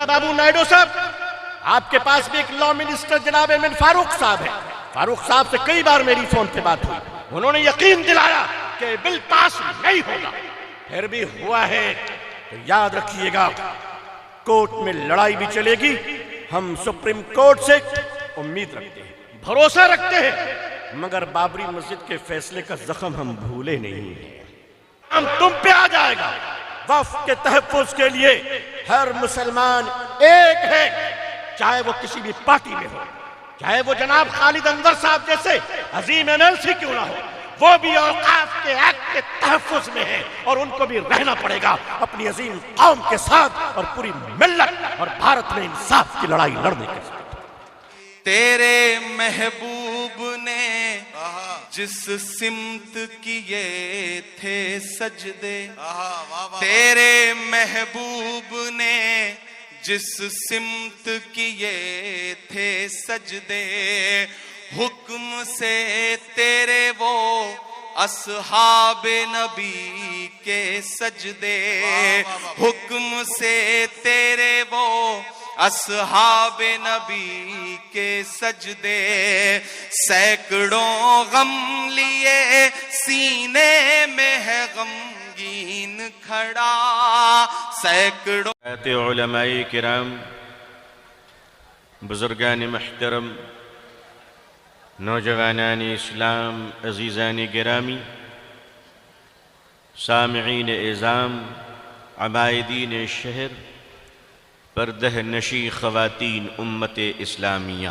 بابو نائیڈو صاحب، آپ کے پاس بھی ایک لا منسٹر جناب ایمن فاروق صاحب ہے. فاروق صاحب سے کئی بار میری فون پہ بات ہوئی. انہوں نے یقین دلایا کہ بل پاس نہیں ہوگا. پھر بھی ہوا ہے. تو یاد رکھیے گا، کورٹ میں لڑائی بھی چلے گی. ہم سپریم کورٹ سے امید رکھتے ہیں، بھروسہ رکھتے ہیں، مگر بابری مسجد کے فیصلے کا زخم ہم بھولے نہیں ہیں. ہم تم پہ آ جائے گا. وقف کے تحفظ کے لیے ہر مسلمان ایک ہے، چاہے وہ کسی بھی پارٹی میں ہو، چاہے وہ جناب خالد انور صاحب جیسے عظیم MLC کیوں نہ ہو. وہ بھی اوقاف کے ایکٹ کے تحفظ میں ہے، اور ان کو بھی رہنا پڑے گا اپنی عظیم قوم کے ساتھ اور پوری ملت اور بھارت میں انصاف کی لڑائی لڑنے کے ساتھ. تیرے محبوب نے جس سمت کیے تھے سجدے، تیرے محبوب نے جس سمت کیے تھے سجدے، حکم سے تیرے وہ اصحاب نبی کے سجدے، حکم سے تیرے وہ اصحاب نبی کے سجدے، سینکڑوں غم لیے سینے میں ہے غمگین کھڑا، سینکڑوں. علماء کرام، بزرگان محترم، نوجوانان اسلام، عزیزان گرامی، سامعین اعظام، عبائدین شہر، پردہ نشی خواتین امت اسلامیہ،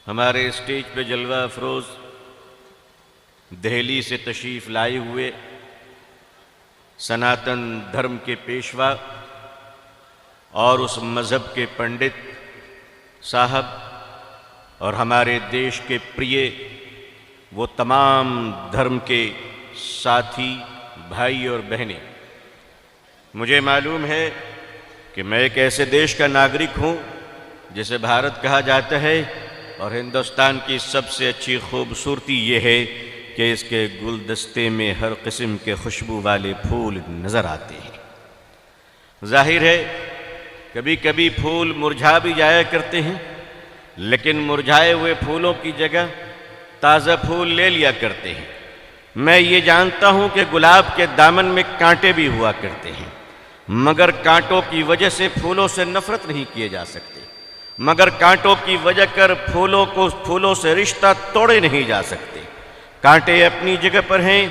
ہمارے اسٹیج پہ جلوہ افروز دہلی سے تشریف لائے ہوئے سناتن دھرم کے پیشوا اور اس مذہب کے پنڈت صاحب، اور ہمارے دیش کے پریے وہ تمام دھرم کے ساتھی بھائی اور بہنیں، مجھے معلوم ہے کہ میں ایک ایسے دیش کا ناگرک ہوں جسے بھارت کہا جاتا ہے، اور ہندوستان کی سب سے اچھی خوبصورتی یہ ہے کہ اس کے گلدستے میں ہر قسم کے خوشبو والے پھول نظر آتے ہیں. ظاہر ہے کبھی کبھی پھول مرجھا بھی جایا کرتے ہیں، لیکن مرجھائے ہوئے پھولوں کی جگہ تازہ پھول لے لیا کرتے ہیں. میں یہ جانتا ہوں کہ گلاب کے دامن میں کانٹے بھی ہوا کرتے ہیں، مگر کانٹوں کی وجہ سے پھولوں سے نفرت نہیں کیے جا سکتے، مگر کانٹوں کی وجہ کر پھولوں سے رشتہ توڑے نہیں جا سکتے. کانٹے اپنی جگہ پر ہیں،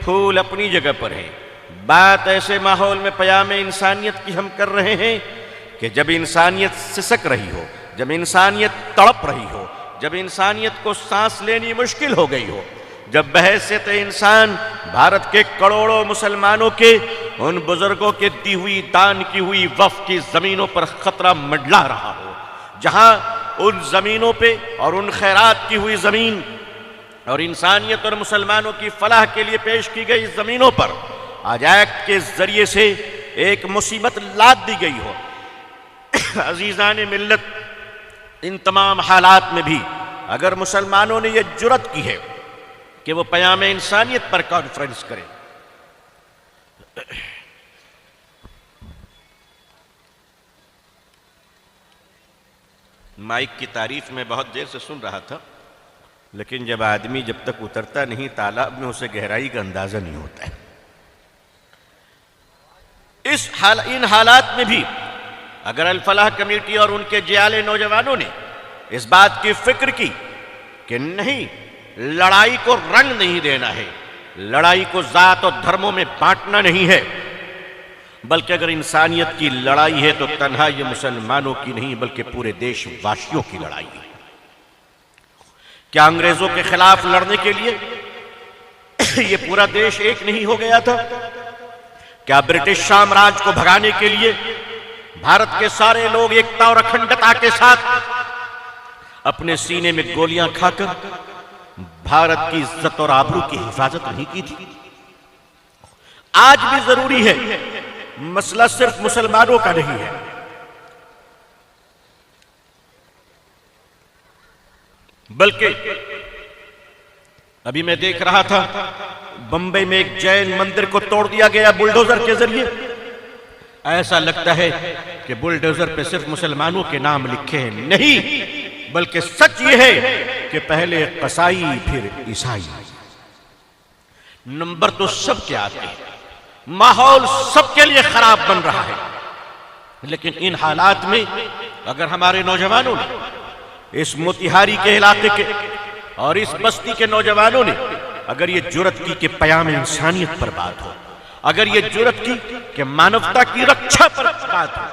پھول اپنی جگہ پر ہیں. بات ایسے ماحول میں پیام انسانیت کی ہم کر رہے ہیں کہ جب انسانیت سسک رہی ہو، جب انسانیت تڑپ رہی ہو، جب انسانیت کو سانس لینی مشکل ہو گئی ہو، جب بحیثیت انسان بھارت کے کروڑوں مسلمانوں کے ان بزرگوں کے دی ہوئی دان کی ہوئی وقف کی زمینوں پر خطرہ منڈلا رہا ہو، جہاں ان زمینوں پہ اور ان خیرات کی ہوئی زمین اور انسانیت اور مسلمانوں کی فلاح کے لیے پیش کی گئی زمینوں پر آج ایکٹ کے ذریعے سے ایک مصیبت لاد دی گئی ہو. عزیزان ملت، ان تمام حالات میں بھی اگر مسلمانوں نے یہ جرت کی ہے کہ وہ پیام انسانیت پر کانفرنس کریں، مائک کی تعریف میں بہت دیر سے سن رہا تھا، لیکن جب آدمی جب تک اترتا نہیں تالاب میں اسے گہرائی کا اندازہ نہیں ہوتا ہے. ان حالات میں بھی اگر الفلاح کمیٹی اور ان کے جیالے نوجوانوں نے اس بات کی فکر کی کہ نہیں، لڑائی کو رنگ نہیں دینا ہے، لڑائی کو ذات اور دھرموں میں بانٹنا نہیں ہے، بلکہ اگر انسانیت کی لڑائی ہے تو تنہا یہ مسلمانوں کی نہیں بلکہ پورے دیش واسیوں کی لڑائی ہے. کیا انگریزوں کے خلاف لڑنے کے لیے یہ پورا دیش ایک نہیں ہو گیا تھا؟ کیا برٹش سامراج کو بھگانے کے لیے بھارت کے سارے لوگ ایکتا اور اکھنڈتا کے ساتھ اپنے سینے میں گولیاں کھا کر بھارت کی عزت اور آبرو کی حفاظت نہیں کی تھی؟ آج بھی ضروری ہے. مسئلہ صرف مسلمانوں کا نہیں ہے، بلکہ ابھی میں دیکھ رہا تھا بمبئی میں ایک جین مندر کو توڑ دیا گیا بلڈوزر کے ذریعے. ایسا لگتا ہے کہ بلڈوزر پہ صرف مسلمانوں کے نام لکھے ہیں، نہیں، بلکہ سچ یہ ہے کہ پہلے قصائی پھر عیسائی۔ نمبر تو سب کے آتے ہیں، ماحول سب کے لیے خراب بن رہا ہے، لیکن ان حالات میں اگر ہمارے نوجوانوں نے، اس موتیہاری کے علاقے کے اور اس بستی کے نوجوانوں نے اگر یہ جرأت کی کہ پیام انسانیت پر بات ہو، اگر یہ جرأت کی کہ مانوتا کی رکشا پر بات ہو،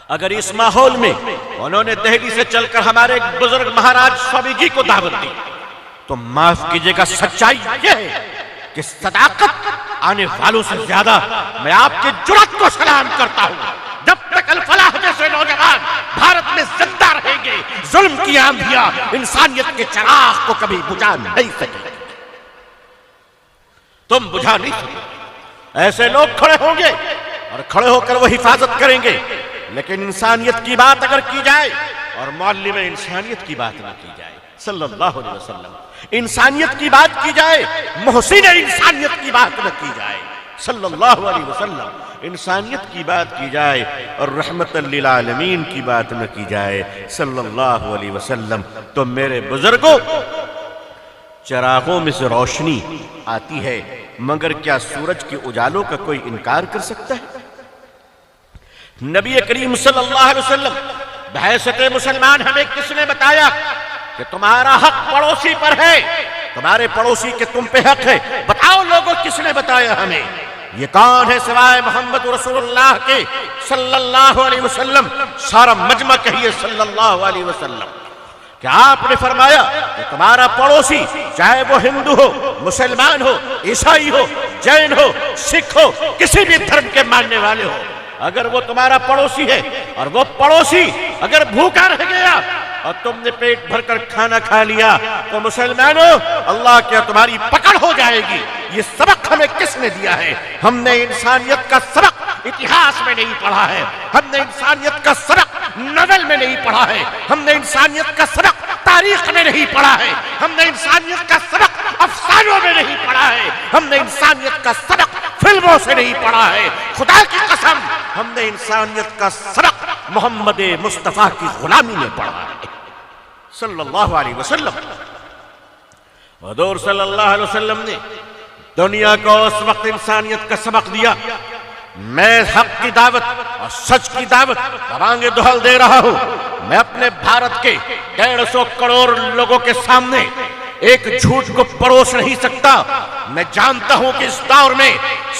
اگر اس ماحول میں انہوں نے دہلی سے چل کر ہمارے ایک بزرگ مہاراج سوامی جی کو دعوت دی، تو معاف کیجئے گا، سچائی یہ ہے کہ صداقت آنے والوں سے زیادہ میں آپ کی جرأت کو سلام کرتا ہوں۔ جب تک الفلاح جیسے نوجوان بھارت میں زندہ رہیں گے، ظلم کی آندھیاں انسانیت کے چراغ کو کبھی بجھا نہیں سکیں گے۔ تم بجھا نہیں سکتے۔ ایسے لوگ کھڑے ہوں گے اور کھڑے ہو کر وہ حفاظت کریں گے، لیکن انسانیت کی بات اگر کی جائے اور معلم انسانیت کی بات نہ کی جائے صلی اللہ علیہ وسلم، انسانیت کی بات کی جائے، محسن انسانیت کی بات نہ کی جائے صلی اللہ علیہ وسلم، انسانیت کی بات کی جائے اور رحمت للعالمین کی بات نہ کی جائے صلی اللہ علیہ وسلم، تو میرے بزرگوں، چراغوں میں سے روشنی آتی ہے، مگر کیا سورج کے اجالوں کا کوئی انکار کر سکتا ہے؟ نبی کریم صلی اللہ علیہ وسلم بحیثیت مسلمان ہمیں کس نے بتایا کہ تمہارا حق پڑوسی پر ہے، تمہارے پڑوسی کے تم پہ حق ہے؟ بتاؤ لوگوں، کس نے بتایا ہمیں؟ یہ کون ہے سوائے محمد رسول اللہ کے صلی اللہ علیہ وسلم؟ سارا مجمع کہیے صلی اللہ علیہ وسلم۔ کہ آپ نے فرمایا کہ تمہارا پڑوسی چاہے وہ ہندو ہو، مسلمان ہو، عیسائی ہو، جین ہو، سکھ ہو، کسی بھی دھرم کے ماننے والے ہو، اگر وہ تمہارا پڑوسی ہے اور وہ پڑوسی اگر بھوکا رہ گیا اور تم نے پیٹ بھر کر کھانا کھا لیا، تو مسلمانوں اللہ کیا تمہاری پکڑ ہو جائے گی۔ یہ سبق ہمیں کس نے دیا ہے؟ ہم نے انسانیت کا سبق اتہاس میں نہیں پڑھا ہے، ہم نے انسانیت کا سبق ناول میں نہیں پڑھا ہے، ہم نے انسانیت کا سبق تاریخ میں نہیں پڑھا ہے، ہم نے انسانیت کا سبق افسانوں میں نہیں پڑھا ہے، ہم نے انسانیت کا سبق فلموں سے نہیں پڑھا ہے۔ خدا کی قسم، ہم نے انسانیت کا سبق محمد مصطفیٰ کی غلامی میں پڑھا ہے صلی اللہ علیہ وسلم۔ حضور صلی اللہ علیہ وسلم نے دنیا کو اس وقت انسانیت کا سبق دیا۔ میں حق کی دعوت اور سچ کی دعوت رانگے دہل دے رہا ہوں۔ میں اپنے بھارت کے 150 کروڑ لوگوں کے سامنے ایک جھوٹ کو پروس نہیں سکتا۔ میں جانتا ہوں کہ اس دور میں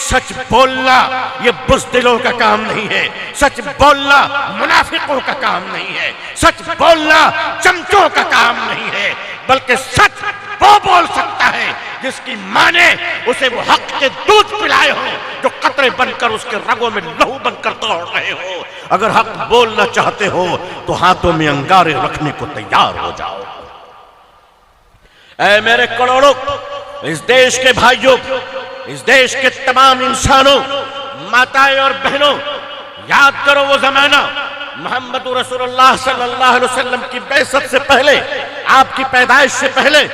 سچ بولنا یہ بزدلوں کا کام نہیں ہے، سچ بولنا منافقوں کا کام نہیں ہے، سچ بولنا چمچوں کا کام نہیں ہے، بلکہ سچ وہ بول سکتا ہے جس کی ماں نے اسے وہ حق کے دودھ پلائے ہو، جو قطرے بن کر اس کے رگوں میں لہو بن کر دوڑ رہے ہو۔ اگر حق بولنا چاہتے ہو تو ہاتھوں میں انگارے رکھنے کو تیار ہو جاؤ۔ اے میرے کروڑوں اس دیش کے بھائیوں، اس دیش کے تمام انسانوں، ماتائیں اور بہنوں، یاد کرو وہ زمانہ محمد رسول اللہ صلی اللہ علیہ وسلم کی بعثت سے پہلے، آپ کی پیدائش سے پہلے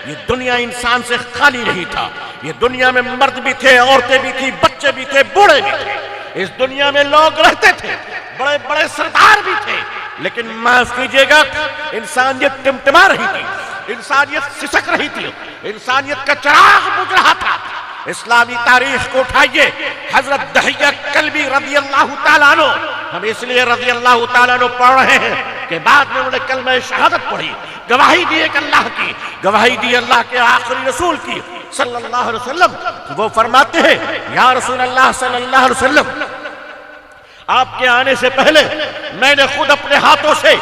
یہ دنیا انسان سے خالی نہیں تھا۔ یہ دنیا میں مرد بھی تھے، عورتیں بھی تھی، بچے بھی تھے، بوڑھے بھی تھے۔ اس دنیا میں لوگ رہتے تھے، بڑے بڑے سردار بھی تھے، لیکن معاف کیجئے گا انسانیت ٹمٹما رہی تھی، انسانیت سسک رہی تھی، انسانیت کا چراغ بجھ رہا تھا۔ اسلامی تاریخ کو اٹھائیے، حضرت دحیہ کلبی رضی اللہ تعالیٰ عنہ، ہم اس لیے رضی اللہ تعالیٰ عنہ پڑھ رہے ہیں کہ بعد میں انہوں نے کلمہ شہادت پڑھی، گواہی دی ایک اللہ کی، گواہی دی اللہ کے آخری رسول کی صلی اللہ علیہ وسلم۔ وہ فرماتے ہیں یا رسول اللہ صلی اللہ علیہ وسلم، آپ کے آنے سے پہلے میں نے خود اپنے ہاتھوں سے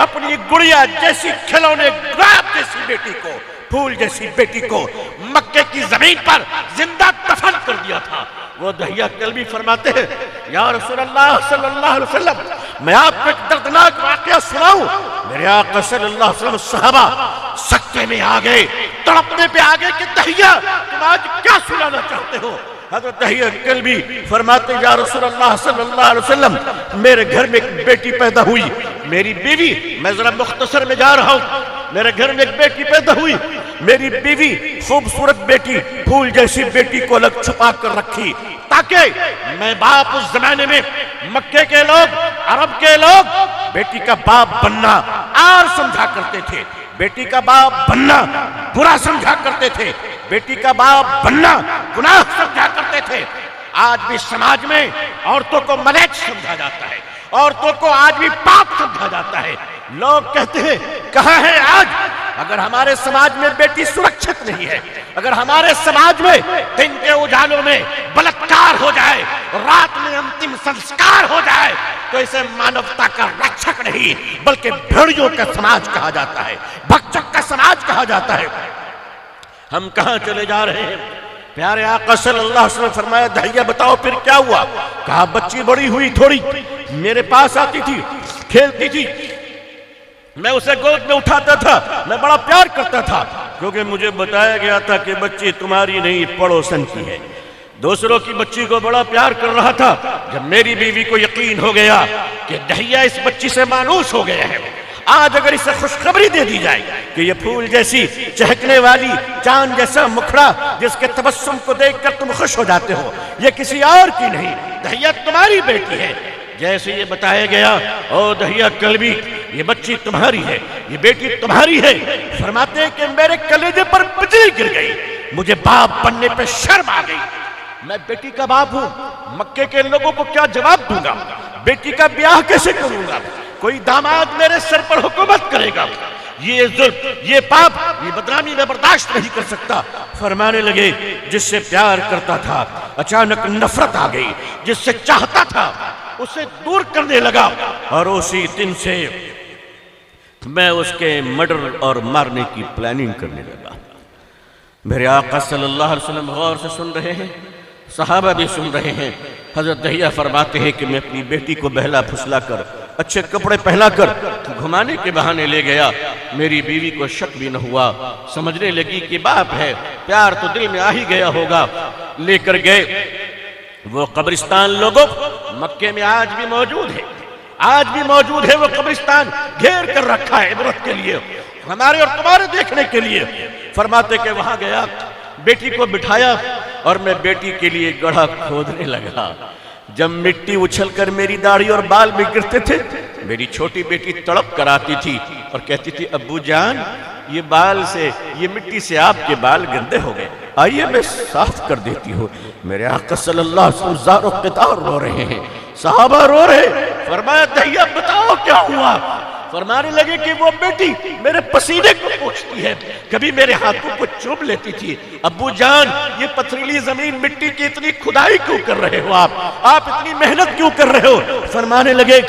اپنی گڑیا جیسی کھلونے گلاب جیسی بیٹی کو، پھول جیسی بیٹی کو مکے کی زمین پر زندہ دفن کر دیا تھا۔ وہ دحیہ کلبی فرماتے ہیں یا رسول اللہ صلی اللہ علیہ وسلم، میں آپ کو ایک دردناک واقعہ سناؤں۔ میرے آقا صلی اللہ علیہ وسلم صحابہ سکتے میں آ گئے، تڑپنے پہ آ گئے کہ دحیہ تم آج کیا سنانا چاہتے ہو؟ حضرت دحیہ کلبی فرماتے یا رسول اللہ صلی اللہ علیہ وسلم، میرے گھر میں ایک بیٹی پیدا ہوئی، میری بیوی، میں ذرا مختصر میں جا رہا ہوں، میرے گھر میں ایک بیٹی پیدا ہوئی، میری بیوی خوبصورت بیٹی، پھول جیسی بیٹی کو الگ چھپا کر رکھی تاکہ میں باپ اس زمانے میں مکے کے لوگ، عرب کے لوگ بیٹی کا باپ بننا آر سمجھا کرتے تھے، بیٹی کا باپ بننا برا سمجھا کرتے تھے، بیٹی کا باپ بننا گناہ سمجھا کرتے تھے۔ آج بھی سماج میں عورتوں کو ملیچ سمجھا جاتا ہے، عورتوں کو آج بھی پاپ سمجھا جاتا ہے۔ لوگ کہتے ہیں کہاں ہے آج؟ اگر ہمارے سماج میں بیٹی سرکشت نہیں ہے، اگر ہمارے سماج میں دن کے اجالوں میں بلاತ್ಕಾರ ہو جائے، رات میں انتم سنسکار ہو جائے، تو اسے مانوتا کا رکشک نہیں بلکہ بھیڑیوں کا سماج کہا جاتا ہے، بھکچک کا سماج کہا جاتا ہے۔ ہم کہاں چلے جا رہے ہیں؟ پیارے آقا صلی اللہ علیہ وسلم نے فرمایا دہیا بتاؤ پھر کیا ہوا؟ کہا بچی بڑی ہوئی تھوڑی، میرے پاس آتی تھی، کھیلتی تھی، میں اسے گود میں اٹھاتا تھا، میں بڑا پیار کرتا تھا، کیونکہ مجھے بتایا گیا تھا کہ بچی تمہاری نہیں پڑوسن کی ہے۔ دوسروں کی بچی کو بڑا پیار کر رہا تھا۔ جب میری بیوی کو یقین ہو گیا کہ دہیا اس بچی سے مانوس ہو گیا ہے، آج اگر اسے خوشخبری دے دی جائے کہ یہ پھول جیسی چہکنے والی چاند جیسا مکھڑا جس کے تبسم کو دیکھ کر تم خوش ہو جاتے ہو، یہ کسی اور کی نہیں، دہیا تمہاری بیٹی ہے، جیسے یہ بتایا گیا او دہیا قلبی یہ بچی تمہاری ہے، یہ بیٹی تمہاری ہے، فرماتے ہیں کہ میرے کلیجے پر بجلی گر گئی، مجھے باپ بننے پہ شرم آ گئی۔ میں بیٹی کا باپ ہوں، مکے کے لوگوں کو کیا جواب دوں گا؟ بیٹی کا بیاہ کیسے کروں گا؟ کوئی داماد میرے سر پر حکومت کرے گا، یہ ظلم، یہ پاپ، یہ بدنامی میں برداشت نہیں کر سکتا۔ فرمانے لگے جس سے پیار کرتا تھا اچانک نفرت آ گئی، جس سے چاہتا تھا اسے دور کرنے لگا، اور اسی دن سے میں اس کے مرڈر اور مارنے کی پلاننگ کرنے لگا۔ میرے آقا صلی اللہ علیہ وسلم غور سے سن رہے ہیں، صحابہ بھی سن رہے ہیں۔ حضرت دہیا فرماتے ہیں کہ میں اپنی بیٹی کو بہلا پھسلا کر اچھے کپڑے پہنا کر گھمانے کے بہانے لے گیا۔ میری بیوی کو شک بھی نہ ہوا، سمجھنے لگی کہ باپ ہے، پیار تو دل میں آ ہی گیا ہوگا۔ لے کر گئے وہ قبرستان، لوگوں مکے میں آج بھی موجود ہے، آج بھی موجود ہے وہ قبرستان، گھیر کر رکھا ہے عبرت کے لیے، ہمارے اور تمہارے دیکھنے کے لیے۔ فرماتے کہ وہاں گیا، بیٹی کو بٹھایا اور میں بیٹی کے لیے گڑھا کھودنے لگا۔ جب مٹی اچھل کر میری داڑھی اور بال میں گرتے تھے، میری چھوٹی بیٹی تڑپ کر آتی تھی اور کہتی تھی ابو جان یہ بال سے، یہ مٹی سے آپ کے بال گندے ہو گئے، آئیے میں صاف کر دیتی ہوں۔ میرے آقا صلی اللہ علیہ وسلم زار و قطار رو رہے ہیں، صحابہ رو رہے۔ فرمایا دہیا بتاؤ کیا ہوا؟ فرمانے لگے کہ وہ بیٹی میرے پسینے کو پوچھتی ہے، کبھی میرے ہاتھوں کو چوم لیتی تھی۔ ابو جان یہ پتھریلی زمین مٹی کی اتنی کھدائی کیوں کر رہے ہو آپ اتنی محنت کیوں کر رہے ہو؟ فرمانے لگے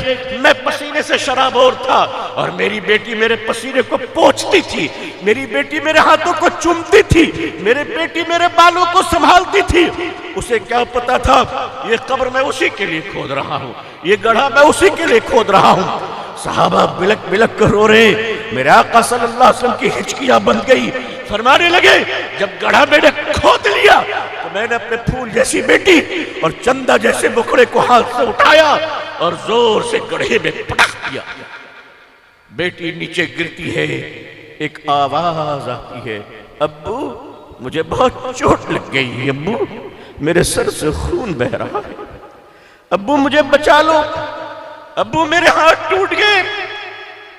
میں پسینے سے شرابور تھا اور میری بیٹی میرے پسینے کو پوچھتی تھی، میری بیٹی میرے ہاتھوں کو چومتی تھی، میری بیٹی میرے بالوں کو سنبھالتی تھی۔ اسے کیا پتا تھا یہ قبر میں اسی کے لیے کھود رہا ہوں، یہ گڑھا میں اسی کے لیے کھود رہا ہوں۔ صحابہ بلک بلک کر رو رہے، میرے آقا صلی اللہ علیہ وسلم کی ہچکیاں بند گئی۔ فرمانے لگے جب گڑھا میں نے کھود لیا تو میں نے اپنے پھول جیسی بیٹی اور چندہ جیسے مکھڑے کو ہاتھ سے اٹھایا اور زور سے گڑھے میں پٹک دیا۔ بیٹی نیچے گرتی ہے، ایک آواز آتی ہے ابو مجھے بہت چوٹ لگ گئی، ابو میرے سر سے خون بہ رہا ہے، ابو مجھے بچا لو، ابو میرے ہاتھ ٹوٹ گئے۔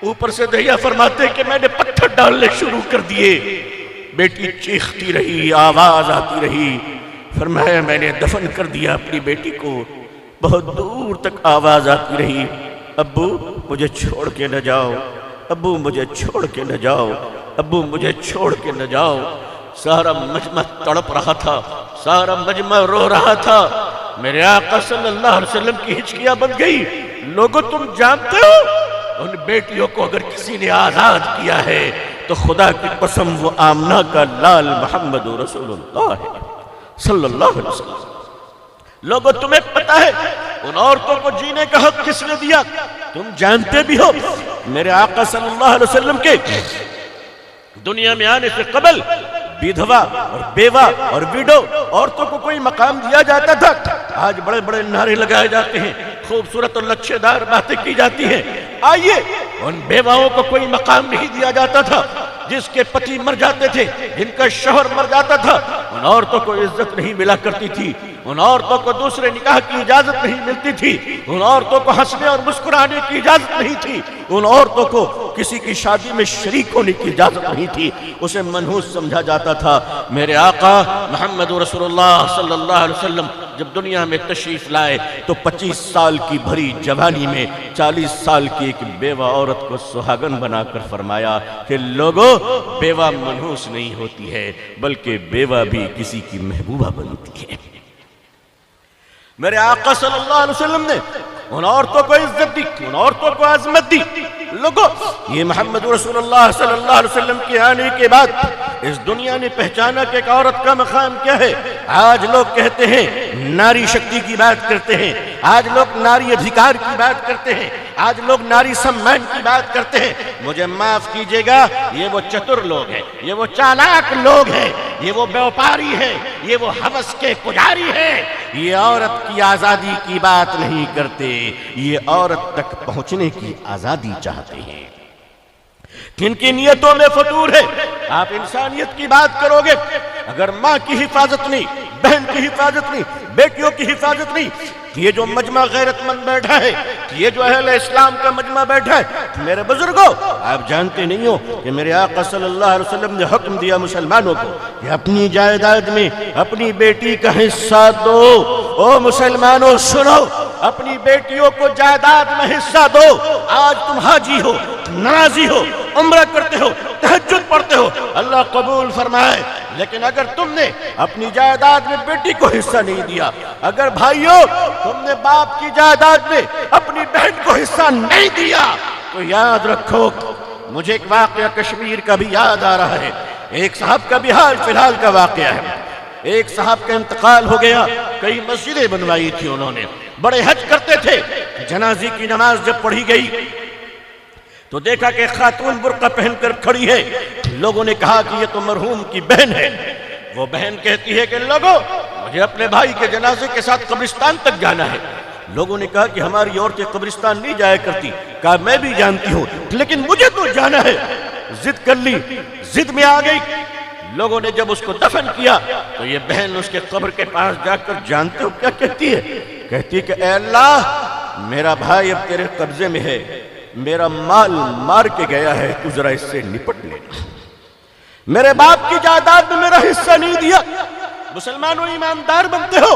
اوپر سے دہیا فرماتے کہ میں نے پتھر ڈالنے شروع کر دیے، بیٹی چیختی رہی، آواز آتی رہی۔ فرمایا میں نے دفن کر دیا اپنی بیٹی کو، بہت دور تک آواز آتی رہی ابو مجھے چھوڑ کے نہ جاؤ، ابو مجھے چھوڑ کے نہ جاؤ، ابو مجھے چھوڑ کے نہ جاؤ۔ سارا مجمع تڑپ رہا تھا، سارا مجمع رو رہا تھا۔ میرے آقا صلی اللہ علیہ وسلم کی ہچکیاں بن گئی۔ لوگوں تم جانتے ہو ان بیٹیوں کو اگر کسی نے آزاد کیا ہے تو خدا کی قسم وہ آمنہ کا لال محمد رسول اللہ ہے صلی اللہ علیہ وسلم۔ لوگوں تمہیں پتا ہے ان عورتوں کو جینے کا حق کس نے دیا؟ تم جانتے بھی ہو میرے آقا صلی اللہ علیہ وسلم کے دنیا میں آنے سے قبل بیدھوا اور بیوہ اور ویڈو عورتوں کو کوئی مقام دیا جاتا تھا؟ آج بڑے بڑے نعرے لگائے جاتے ہیں، خوبصورت اور لچھے دار باتیں کی جاتی ہیں۔ آئیے ان بیواؤں کو کوئی مقام نہیں دیا جاتا تھا جس کے پتی مر جاتے تھے، جن کا شوہر مر جاتا تھا، ان عورتوں کو عزت نہیں ملا کرتی تھی، ان عورتوں کو دوسرے نکاح کی اجازت نہیں ملتی تھی، ان عورتوں کو ہنسنے اور مسکرانے کی اجازت نہیں تھی، ان عورتوں کو کسی کی شادی میں شریک ہونے کی اجازت نہیں تھی، اسے منحوس سمجھا جاتا تھا۔ میرے آقا محمد رسول اللہ صلی اللہ علیہ وسلم جب دنیا میں تشریف لائے تو 25 سال کی بھری جوانی میں 40 سال کی ایک بیوہ عورت کو سہاگن بنا کر فرمایا کہ لوگوں، بیوہ منحوس نہیں ہوتی ہے بلکہ بیوہ بھی کسی کی محبوبہ بنتی ہے۔ میرے آقا صلی اللہ علیہ وسلم نے ان عورتوں کو عزت دی، ان عورتوں کو عظمت دی۔ لوگوں، یہ محمد رسول اللہ صلی اللہ علیہ وسلم کے آنے کے بعد اس دنیا نے پہچانا کہ ایک عورت کا مقام کیا ہے۔ آج لوگ کہتے ہیں ناری شکتی کی بات کرتے ہیں، آج لوگ ناری ادھیکار کی بات کرتے ہیں، آج لوگ ناری سمان کی بات کرتے ہیں۔ مجھے معاف کیجئے گا، یہ وہ چتر لوگ ہیں، یہ وہ چالاک لوگ ہیں، یہ وہ بیوپاری ہیں، یہ وہ ہوس کے پجاری ہیں۔ یہ عورت کی آزادی کی بات نہیں کرتے، یہ عورت تک پہنچنے کی آزادی چاہتے ہیں۔ کن کی نیتوں میں فطور ہے؟ آپ انسانیت کی بات کرو گے، اگر ماں کی حفاظت نہیں، بہن کی حفاظت نہیں، بیٹیوں کی حفاظت نہیں، یہ جو مجمع غیرت مند بیٹھا ہے، یہ جو اہل اسلام کا مجمع بیٹھا ہے، میرے بزرگوں، آپ جانتے نہیں ہو کہ میرے آقا صلی اللہ علیہ وسلم نے حکم دیا مسلمانوں کو کہ اپنی جائیداد میں اپنی بیٹی کا حصہ دو۔ او مسلمانوں سنو، اپنی بیٹیوں کو جائیداد میں حصہ دو۔ آج تم حاجی ہو، نمازی ہو، عمرہ کرتے ہو، تہجد پڑھتے ہو، اللہ قبول فرمائے، لیکن اگر تم نے اپنی جائیداد میں بیٹی کو حصہ نہیں دیا، اگر بھائیوں تم نے باپ کی جائیداد میں اپنی بہن کو حصہ نہیں دیا، تو یاد رکھو، مجھے ایک واقعہ کشمیر کا بھی یاد آ رہا ہے۔ ایک صاحب کا بھی حال فی الحال کا واقعہ ہے۔ ایک صاحب کا انتقال ہو گیا، کئی مسجدیں بنوائی تھی انہوں نے، بڑے حج کرتے تھے۔ جنازے کی نماز جب پڑھی گئی تو دیکھا کہ خاتون برقع پہن کر کھڑی ہے۔ لوگوں نے کہا کہ یہ تو مرحوم کی بہن ہے۔ وہ بہن کہتی ہے کہ لوگوں، مجھے اپنے بھائی کے جنازے کے ساتھ قبرستان تک جانا ہے۔ لوگوں نے کہا کہ ہماری عورتیں قبرستان نہیں جایا کرتی۔ کہا میں بھی جانتی ہوں، لیکن مجھے تو جانا ہے۔ ضد کر لی، ضد میں آ گئی۔ لوگوں نے جب اس کو دفن کیا تو یہ بہن اس کے قبر کے پاس جا کر جانتے ہو کیا کہتی ہے؟ کہتی ہے کہ اے اللہ، میرا بھائی اب تیرے قبضے میں ہے، میرا مال مار کے گیا ہے، تو ذرا اس سے نپٹ لے۔ میرے باپ کی جائیداد میں میرا حصہ نہیں دیا۔ مسلمانوں ایماندار بنتے ہو،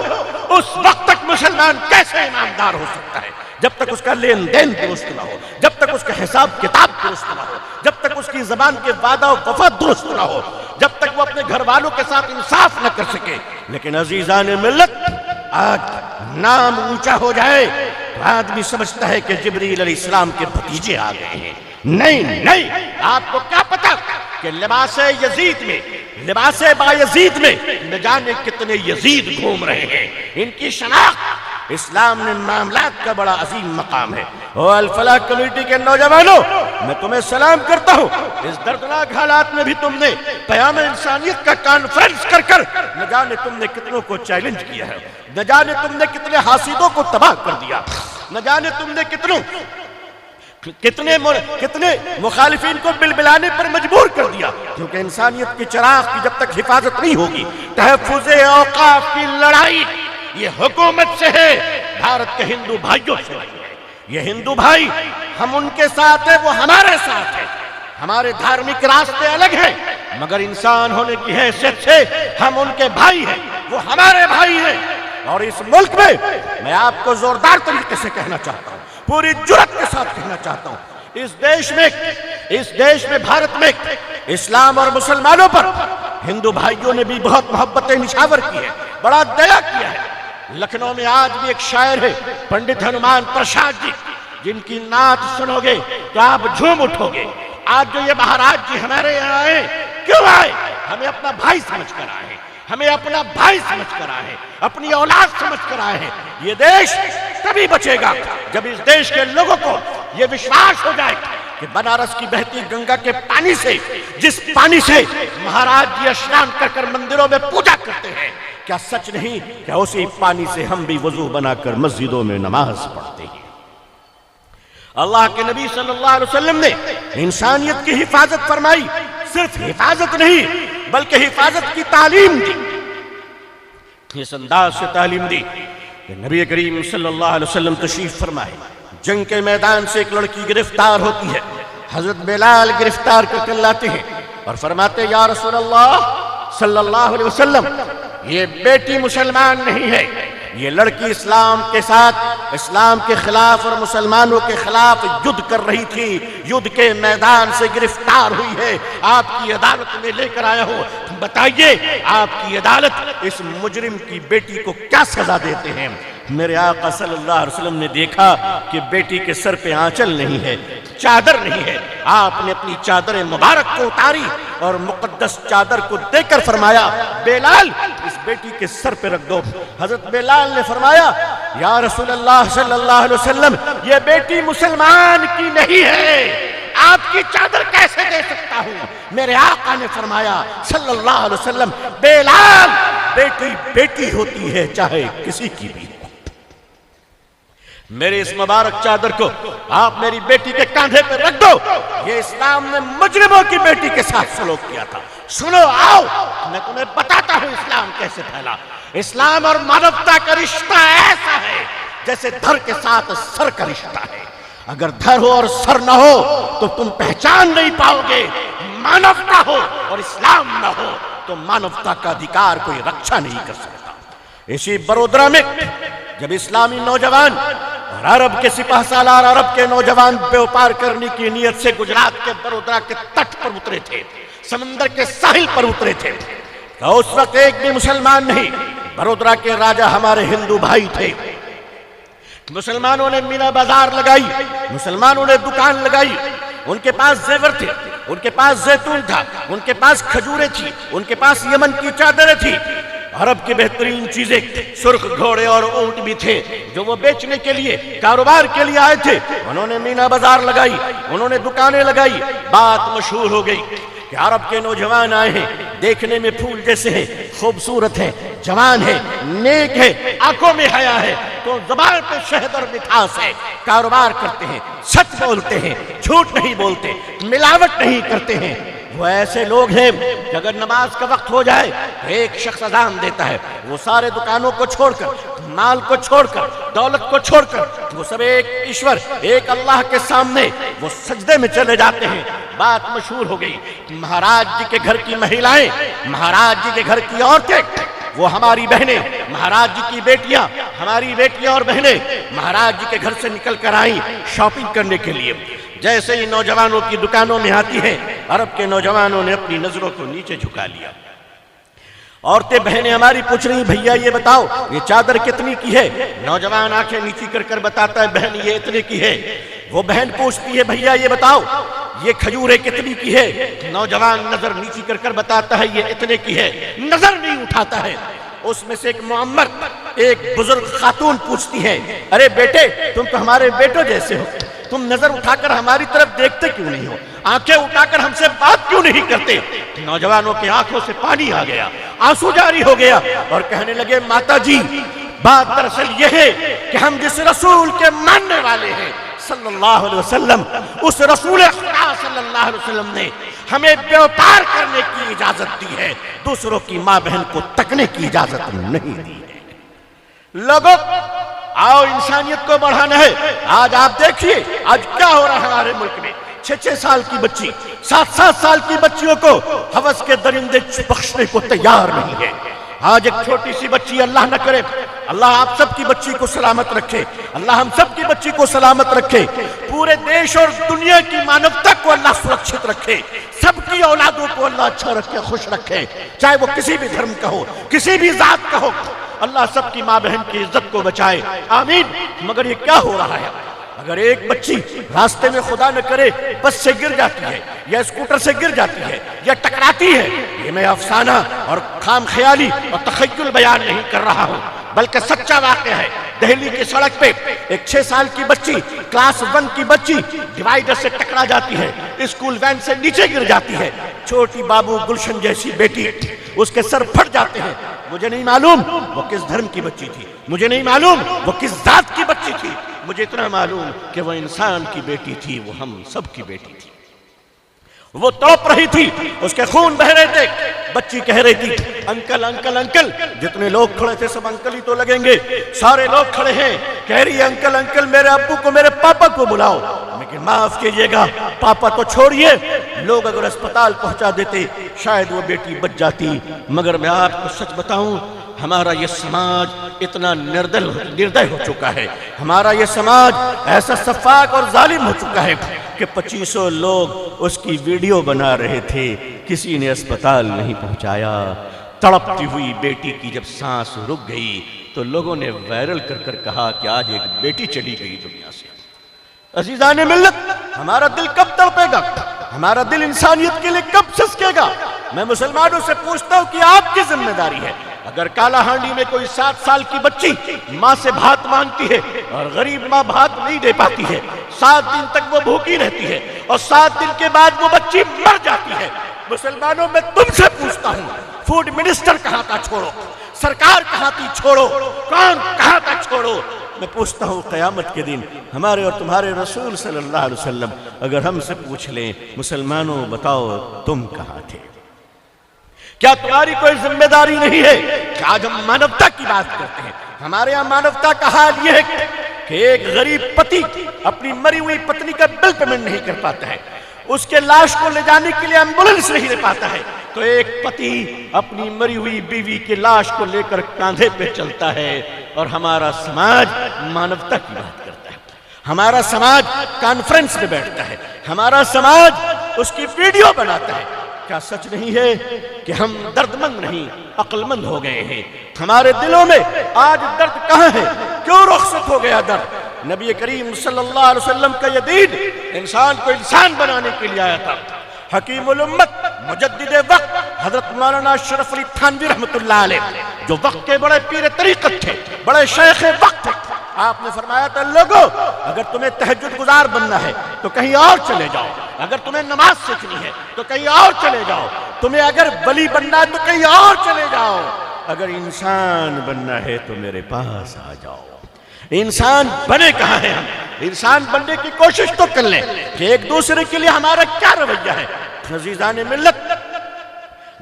اس وقت تک مسلمان کیسے ایماندار ہو سکتا ہے جب تک اس کا لین دین درست نہ ہو، جب تک اس کا حساب کتاب درست نہ ہو، جب تک اس کی زبان کے وعدہ و وفا درست نہ ہو، جب تک وہ اپنے گھر والوں کے ساتھ انصاف نہ کر سکے۔ لیکن عزیزان ملت، آج نام اونچا ہو جائے تو آدمی سمجھتا ہے کہ جبریل علیہ السلام کے بھتیجے آ گئے ہیں۔ نہیں نہیں، آپ کو کیا پتا کہ لباس یزید میں، لباس بایزید میں نہ جانے کتنے یزید گھوم رہے ہیں۔ ان کی شناخت اسلام نے معاملات کا بڑا عظیم مقام ہے۔ او الفلاح کمیٹی کے نوجوانوں، میں تمہیں سلام کرتا ہوں۔ اس دردناک حالات میں بھی تم نے قیام انسانیت کا کانفرنس کر کر نہ جانے تم نے کتنوں کو چیلنج کیا ہے، نہ جانے تم نے کتنے حاسدوں کو تباہ کر دیا، نہ جانے تم نے کتنے مخالفین کو بلبلانے پر مجبور کر دیا۔ کیونکہ انسانیت کی چراغ کی جب تک حفاظت نہیں ہوگی، تحفظ اوقاف کی لڑائی یہ حکومت سے ہے، بھارت کے ہندو بھائیوں سے نہیں ہے۔ یہ ہندو بھائی، ہم ان کے ساتھ ہیں، وہ ہمارے ساتھ ہیں۔ ہمارے دھارمک راستے الگ ہیں، مگر انسان ہونے کی حیثیت سے ہم ان کے بھائی ہیں، وہ ہمارے بھائی ہیں۔ اور اس ملک میں آپ کو زوردار طریقے سے کہنا چاہتا ہوں، پوری جرات کے ساتھ کہنا چاہتا ہوں، اس دیش میں بھارت میں اسلام اور مسلمانوں پر ہندو بھائیوں نے بھی بہت محبت نشاور کی ہے، بڑا دیا کیا ہے۔ لکھنؤ میں آج بھی ایک شاعر ہے پنڈت ہنومان پرساد جی، جن کی نعت سنو گے تو آپ جھوم اٹھو گے۔ آج جو یہ مہاراج جی ہمارے یہاں آئے، کیوں آئے؟ ہمیں اپنا بھائی سمجھ کر آئے ہیں، ہمیں اپنا بھائی سمجھ کر آئے ہیں، اپنی اولاد سمجھ کر آئے ہیں۔ یہ دیش تبھی بچے گا جب اس دیش کے لوگوں کو یہ وشواس ہو جائے کہ بنارس کی بہتی گنگا کے پانی سے، جس پانی سے مہاراج جی اشنان کر کر مندروں میں پوجا کرتے ہیں، کیا سچ نہیں کہ اسی پانی سے ہم بھی وضو بنا کر مسجدوں میں نماز پڑھتے ہیں؟ اللہ کے نبی صلی اللہ علیہ وسلم نے انسانیت کی حفاظت فرمائی، صرف حفاظت نہیں بلکہ حفاظت کی تعلیم دی۔ اس انداز سے تعلیم دی کہ نبی کریم صلی اللہ علیہ وسلم تشریف فرمائے، جنگ کے میدان سے ایک لڑکی گرفتار ہوتی ہے، حضرت بلال گرفتار کر کے لاتے ہیں اور فرماتے یا رسول اللہ صلی اللہ علیہ وسلم، یہ بیٹی مسلمان نہیں ہے، یہ لڑکی اسلام کے ساتھ، اسلام کے خلاف اور مسلمانوں کے خلاف یدھ کر رہی تھی، یدھ کے میدان سے گرفتار ہوئی ہے، آپ کی عدالت میں لے کر آیا ہو، بتائیے آپ کی عدالت اس مجرم کی بیٹی کو کیا سزا دیتے ہیں؟ میرے آقا صلی اللہ علیہ وسلم نے دیکھا کہ بیٹی کے سر پہ آنچل نہیں ہے، چادر نہیں ہے، آپ نے اپنی چادر مبارک کو اتاری اور مقدس چادر کو دے کر فرمایا بلال اس بیٹی کے سر پہ رکھ دو۔ حضرت بلال نے فرمایا یا رسول اللہ صلی اللہ علیہ وسلم، یہ بیٹی مسلمان کی نہیں ہے، آپ کی چادر کیسے دے سکتا ہوں؟ میرے آقا نے فرمایا صلی اللہ علیہ وسلم، بلال بیٹی بیٹی ہوتی ہے چاہے کسی کی بھی، میرے اس مبارک چادر کو آپ میری بیٹی کے کاندھے پہ رکھ دو۔ یہ اسلام نے مجرموں کی بیٹی کے ساتھ سلوک کیا تھا۔ سنو آؤ میں تمہیں بتاتا ہوں اسلام کیسے پھیلا۔ اسلام اور مانوتا کا رشتہ ایسا ہے جیسے دھر کے ساتھ سر کا رشتہ ہے، اگر دھر ہو اور سر نہ ہو تو تم پہچان نہیں پاؤ گے، مانوتا ہو اور اسلام نہ ہو تو مانوتا کا ادھیکار کوئی رکشا نہیں کر سکتا۔ اسی بڑودرا میں جب اسلامی نوجوان اور عرب کے سپاہ سالار عرب کے نوجوان بیوپار کرنے کی نیت سے گجرات کے بڑودرا کے تٹ پر اترے تھے، سمندر کے ساحل پر اترے تھے، تو اس وقت ایک بھی مسلمان نہیں، بڑودرا کے راجہ ہمارے ہندو بھائی تھے۔ مسلمانوں نے مینا بازار لگائی، مسلمانوں نے دکان لگائی، ان کے پاس زیور تھے، ان کے پاس زیتون تھا، ان کے پاس کھجوریں تھی، ان کے پاس یمن کی چادریں تھی، عرب کی بہترین چیزیں، سرخ گھوڑے اور اونٹ بھی تھے جو وہ بیچنے کے لیے، کاروبار کے لیے آئے تھے۔ انہوں نے مینا بازار لگائی، انہوں نے دکانیں لگائی، بات مشہور ہو گئی کہ عرب کے نوجوان آئے ہیں، دیکھنے میں پھول جیسے ہیں، خوبصورت ہیں، جوان ہیں، نیک ہیں، آنکھوں میں حیا ہے، تو زبان پہ شہد اور مٹھاس ہے، کاروبار کرتے ہیں، سچ بولتے ہیں، جھوٹ نہیں بولتے، ملاوٹ نہیں کرتے ہیں۔ وہ ایسے لوگ ہیں کہ اگر نماز کا وقت ہو جائے ایک شخص اذان دیتا ہے، وہ سارے دکانوں کو چھوڑ کر، مال کو چھوڑ کر، دولت کو چھوڑ کر، وہ سب ایک ایشور، ایک اللہ کے سامنے وہ سجدے میں چلے جاتے ہیں۔ بات مشہور ہو گئی، مہاراج جی کے گھر کی مہیلائیں، مہاراج جی کے گھر کی عورتیں، وہ ہماری بہنیں، مہاراج جی کی بیٹیاں، ہماری بیٹیاں اور بہنیں مہاراج جی کے گھر سے نکل کر آئیں شاپنگ کرنے کے لیے۔ جیسے ہی نوجوانوں کی دکانوں میں آتی ہیں، عرب کے نوجوانوں نے اپنی نظروں کو نیچے جھکا لیا۔ عورتیں بہنیں ہماری پوچھ رہی بھیا یہ بتاؤ یہ چادر کتنی کی ہے؟ نوجوان آنکھیں نیچی کر کر بتاتا ہے بہن یہ اتنے کی ہے۔ وہ بہن پوچھتی ہے بھیا یہ بتاؤ یہ کھجوریں کتنی کی ہے؟ نوجوان نظر نیچی کر کر بتاتا ہے یہ اتنے کی ہے، نظر نہیں اٹھاتا ہے۔ اس میں سے ایک معمر، ایک بزرگ خاتون پوچھتی ہے ارے بیٹے تم تو ہمارے بیٹوں جیسے ہو، تم نظر اٹھا کر ہماری طرف دیکھتے کیوں نہیں ہو؟ آنکھیں اٹھا کر ہم سے بات کیوں نہیں کرتے؟ نوجوانوں کی آنکھوں سے پانی آ گیا، آنسو جاری ہو گیا اور کہنے لگے ماتا جی بات دراصل یہ ہے کہ ہم جس رسول کے ماننے والے ہیں صلی اللہ علیہ وسلم، اس رسول خدا صلی اللہ علیہ وسلم نے ہمیں بیوپار کرنے کی اجازت دی ہے، دوسروں کی ماں بہن کو تکنے کی اجازت نہیں دی ہے۔ لوگوں آؤ انسانیت کو بڑھانا ہے۔ آج آپ دیکھیے آج کیا ہو رہا ہے ہمارے ملک میں، 6 سال کی بچی، 7 سال کی بچیوں کو ہوس کے درندے بخشنے کو تیار نہیں ہے۔ آج ایک چھوٹی سی بچی، اللہ نہ کرے، اللہ آپ سب کی بچی کو سلامت رکھے، اللہ ہم سب کی بچی کو سلامت رکھے، پورے دیش اور دنیا کی مانوتا کو اللہ سرکشت رکھے، سب کی اولادوں کو اللہ اچھا رکھے، خوش رکھے، چاہے وہ کسی بھی دھرم کا ہو، کسی بھی ذات کا ہو، اللہ سب کی ماں بہن کی عزت کو بچائے، آمین۔ مگر یہ کیا ہو رہا ہے؟ اگر ایک بچی راستے میں خدا نہ کرے بس سے گر جاتی ہے یا اسکوٹر سے گر جاتی ہے یا ٹکراتی ہے، یہ میں افسانہ اور خام خیالی اور تخیل بیان نہیں کر رہا ہوں بلکہ سچا واقعہ ہے۔ دہلی کی سڑک پہ ایک 6 سال کی بچی، کلاس 1 کی بچی ڈیوائیڈر سے ٹکرا جاتی ہے، اسکول وین سے نیچے گر جاتی ہے، چھوٹی بابو گلشن جیسی بیٹی، اس کے سر پھٹ جاتے ہیں۔ مجھے نہیں معلوم وہ کس دھرم کی بچی تھی، مجھے نہیں معلوم وہ کس ذات کی بچی تھی، مجھے اتنا معلوم کہ وہ انسان کی بیٹی تھی، وہ ہم سب کی بیٹی تھی۔ وہ تڑپ رہی تھی، اس کے خون بہ رہے تھے۔ بچی کہہ رہی تھی انکل انکل انکل، جتنے لوگ کھڑے تھے سب انکل ہی تو لگیں گے، سارے لوگ کھڑے ہیں، کہہ رہی ہے انکل انکل میرے ابو کو میرے پاپا کو بلاؤ۔ لیکن معاف کیجئے گا، پاپا تو چھوڑیے، لوگ اگر اسپتال پہنچا دیتے شاید وہ بیٹی بچ جاتی، مگر میں آپ کو سچ بتاؤں ہمارا یہ سماج اتنا نردے ہو چکا ہے، ہمارا یہ سماج ایسا سفاک اور ظالم ہو چکا ہے کہ 2500 لوگ اس کی ویڈیو بنا رہے تھے، کسی نے اسپتال نہیں پہنچایا۔ تڑپتی ہوئی بیٹی کی جب سانس رک گئی تو لوگوں نے وائرل کر کر کہا کہ آج ایک بیٹی چلی گئی دنیا سے۔ عزیزان ملت، ہمارا دل کب تڑپے گا؟ ہمارا دل انسانیت کے لیے کب سسکے گا؟ میں مسلمانوں سے پوچھتا ہوں کہ آپ کی ذمہ داری ہے، اگر کالا ہانڈی میں کوئی 7 سال کی بچی ماں سے بھات مانگتی ہے اور غریب ماں بھات نہیں دے پاتی ہے، 7 دن تک وہ بھوکی رہتی ہے اور 7 دن کے بعد وہ بچی مر جاتی ہے، مسلمانوں میں تم سے پوچھتا ہوں فوڈ منسٹر کہاں تھا چھوڑو، سرکار کہاں تھی چھوڑو، کون کہاں تھا چھوڑو؟ میں پوچھتا ہوں قیامت کے دن ہمارے اور تمہارے رسول صلی اللہ علیہ وسلم اگر ہم سے پوچھ لیں مسلمانوں بتاؤ تم کہاں تھے؟ کیا تمہاری کوئی ذمہ داری نہیں ہے کہ آج ہم مانوتا کی بات کرتے ہیں؟ ہمارے یہاں مانوتا کا حال یہ ہے کہ ایک غریب پتی اپنی مری ہوئی پتنی کا بل پیمنٹ نہیں کر پاتا ہے، اس کے لاش کو لے جانے کے لیے ایمبولنس نہیں لے پاتا ہے، تو ایک پتی اپنی مری ہوئی بیوی کے لاش کو لے کر کاندھے پہ چلتا ہے، اور ہمارا سماج مانوتا کی بات کرتا ہے، ہمارا سماج کانفرنس میں بیٹھتا ہے، ہمارا سماج اس کی ویڈیو بناتا ہے۔ کیا سچ نہیں ہے کہ ہم درد مند نہیں عقل مند ہو گئے ہیں؟ ہمارے دلوں میں آج درد کہاں ہے؟ کیوں رخصت ہو گیا درد؟ نبی کریم صلی اللہ علیہ وسلم کا یہ دین انسان کو انسان بنانے کے لیے آیا تھا۔ حکیم الامت مجدد وقت حضرت مولانا اشرف علی تھانوی رحمۃ اللہ علیہ جو وقت کے بڑے پیر طریقت تھے، بڑے شیخ وقت تھے، آپ نے فرمایا تھا لوگوں اگر تمہیں تہجد گزار بننا ہے تو کہیں اور چلے جاؤ، اگر تمہیں نماز سیکھنی ہے تو کہیں اور چلے جاؤ، تمہیں اگر ولی بننا ہے تو کہیں اور چلے جاؤ، اگر انسان بننا ہے تو میرے پاس آ جاؤ۔ انسان بنے کہاں ہیں؟ ہم انسان بننے کی کوشش تو کر لیں کہ ایک دوسرے کے لیے ہمارا کیا رویہ ہے۔ عزیزان ملت،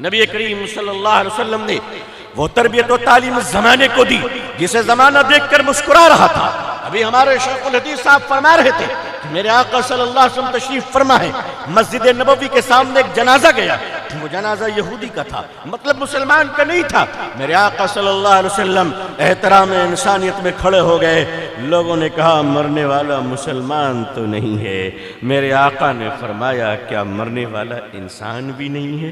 نبی کریم صلی اللہ علیہ وسلم نے وہ تربیت و تعلیم زمانے کو دی جسے زمانہ دیکھ کر مسکرا رہا تھا۔ ابھی ہمارے شیخ الحدیث صاحب فرما رہے تھے کہ میرے آقا صلی اللہ علیہ وسلم تشریف فرما ہے، مسجد نبوی کے سامنے ایک جنازہ گیا، وہ جنازہ یہودی کا تھا، مطلب مسلمان کا نہیں تھا۔ میرے آقا صلی اللہ علیہ وسلم احترام انسانیت میں کھڑے ہو گئے، لوگوں نے کہا مرنے والا مسلمان تو نہیں ہے، میرے آقا نے فرمایا کیا مرنے والا انسان بھی نہیں ہے؟